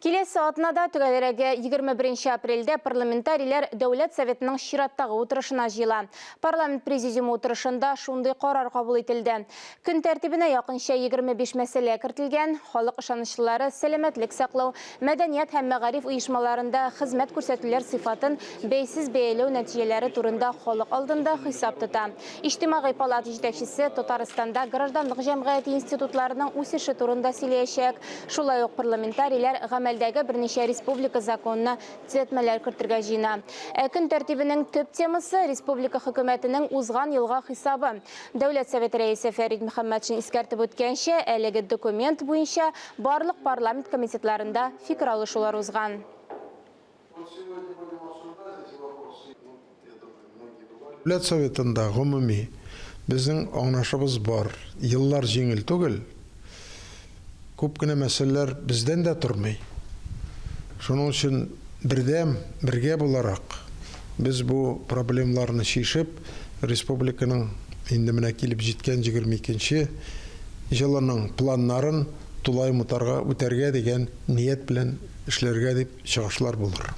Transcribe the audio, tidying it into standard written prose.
Келесі саатына да түгәлерәге 21 апрельде парламентарийлер Дәүләт Советінің шираттағы отырышына жила. Парламент президиумы отырышында шундай карар кабул ителде. Күн тәртибенә якынча 25 мәсьәлә кертелгән. Халык ышанычлары, сәламәтлек саклау, мәдәният һәм мәгариф оешмаларында хезмәт күрсәтүләр сыйфатын бәйсез бәяләү нәтиҗәләре турында халык алдында хисап тота. Иҗтимагый палата җитәкчесе Татарстанда гражданлык җәмгыяте институтларының үсеше турында сөйләячәк. Шулай ук парламентарийлер гамәлдәге берничә республика законына төзәтмәләр кертергә җыена. Көн тәртибенең төп темасы республика хөкүмәтенең узган елга хисабы. Дәүләт Советы рәисе Фәрит Мөхәммәтшин искәртеп үткәнчә, әлеге документ буенча барлык парламент комитетларында фикер алышулар узган. Дәүләт Советында гомуми безнең аңлашыбыз бар. Еллар җиңел түгел. Күп кенә мәсьәләләр бездән дә тормый. Шуның өчен бергә буларак без бу проблемаларны шишеп, республиканың инде менә килеп җиткән 22нче елының планнарын тулай мутарга үтәргә дигән ният белән эшләргә дип чыгышлар булыр.